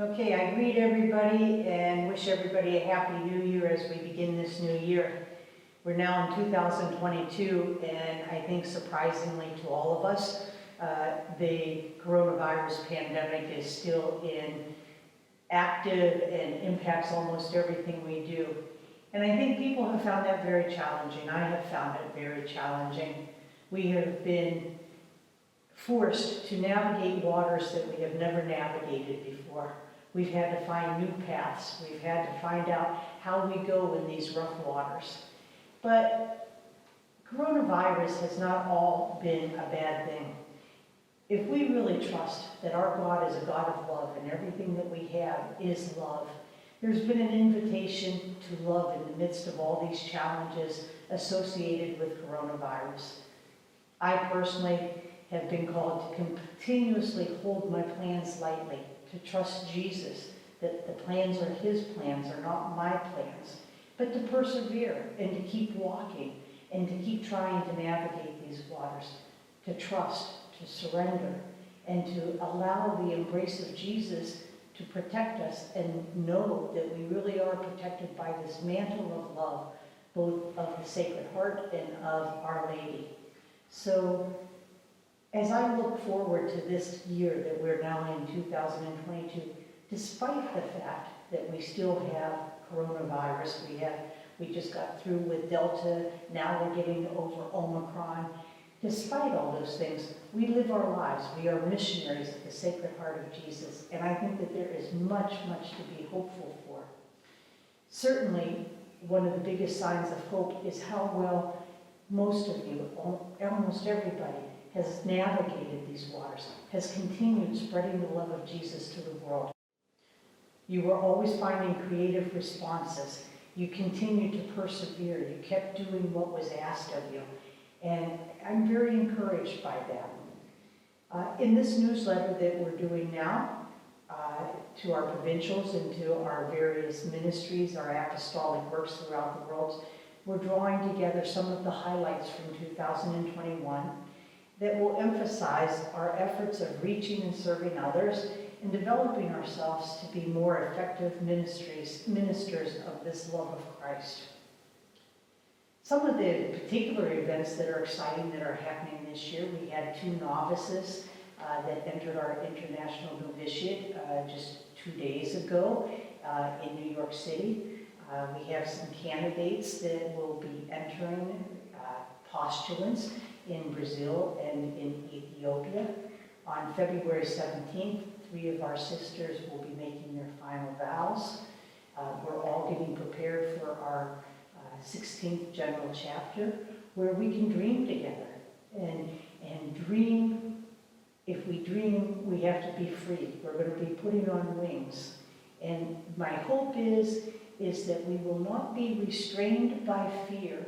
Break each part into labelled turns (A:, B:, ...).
A: Okay, I greet everybody and wish everybody a happy new year as we begin this new year. We're now in 2022, and I think surprisingly to all of us, the coronavirus pandemic is still active and impacts almost everything we do. And I think people have found that very challenging. I have found it very challenging. We have been forced to navigate waters that we have never navigated before. We've had to find new paths. We've had to find out how we go in these rough waters. But coronavirus has not all been a bad thing. If we really trust that our God is a God of love and everything that we have is love, there's been an invitation to love in the midst of all these challenges associated with coronavirus. I personally have been called to continuously hold my plans lightly, to trust Jesus, that the plans are His plans, are not my plans, but to persevere and to keep walking and to keep trying to navigate these waters, to trust, to surrender, and to allow the embrace of Jesus to protect us and know that we really are protected by this mantle of love, both of the Sacred Heart and of Our Lady. So, as I look forward to this year that we're now in 2022, despite the fact that we still have coronavirus, we just got through with Delta, now we're getting over Omicron. Despite all those things, we live our lives. We are missionaries of the Sacred Heart of Jesus, and I think that there is much, much to be hopeful for. Certainly, one of the biggest signs of hope is how well most of you, almost everybody, has navigated these waters, has continued spreading the love of Jesus to the world. You were always finding creative responses. You continued to persevere. You kept doing what was asked of you. And I'm very encouraged by that. In this newsletter that we're doing now, to our provincials and to our various ministries, our apostolic works throughout the world, we're drawing together some of the highlights from 2021 that will emphasize our efforts of reaching and serving others and developing ourselves to be more effective ministers of this love of Christ. Some of the particular events that are exciting that are happening this year, we had 2 novices that entered our international novitiate just 2 days ago in New York City. We have some candidates that will be entering, postulants in Brazil and in Ethiopia. On February 17th, 3 of our sisters will be making their final vows. We're all getting prepared for our 16th General Chapter, where we can dream together. And dream, if we dream, we have to be free. We're going to be putting on wings. And my hope is that we will not be restrained by fear,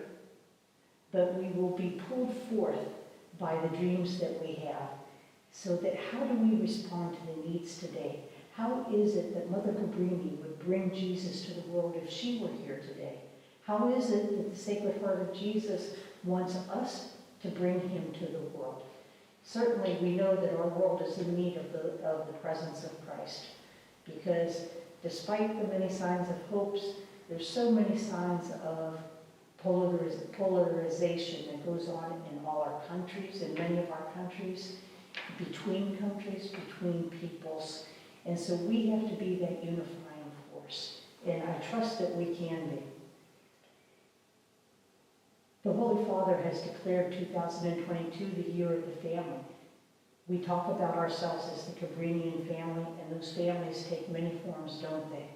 A: but we will be pulled forth by the dreams that we have. So that how do we respond to the needs today? How is it that Mother Cabrini would bring Jesus to the world if she were here today? How is it that the Sacred Heart of Jesus wants us to bring Him to the world? Certainly we know that our world is in need of the presence of Christ, because despite the many signs of hopes, there's so many signs of polarization that goes on in all our countries, in many of our countries, between peoples. And so we have to be that unifying force. And I trust that we can be. The Holy Father has declared 2022 the year of the family. We talk about ourselves as the Cabrinian family, and those families take many forms, don't they?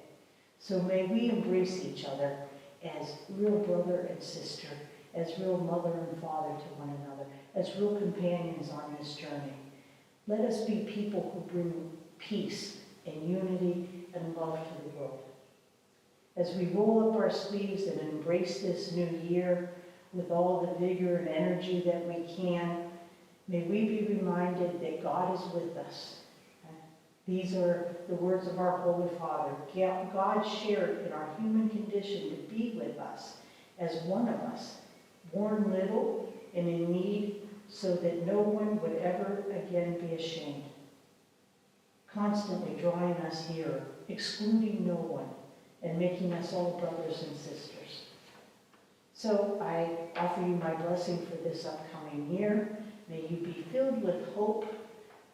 A: So may we embrace each other as real brother and sister, as real mother and father to one another, as real companions on this journey. Let us be people who bring peace and unity and love to the world. As we roll up our sleeves and embrace this new year with all the vigor and energy that we can, may we be reminded that God is with us. These are the words of our Holy Father. God shared in our human condition to be with us as one of us, born little and in need, so that no one would ever again be ashamed. constantly drawing us here, excluding no one, and making us all brothers and sisters. So I offer you my blessing for this upcoming year. May you be filled with hope.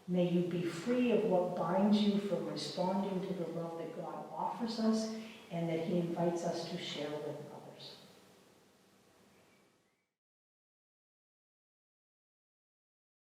A: May you be free of what binds you from responding to the love that God offers us and that He invites us to share with others.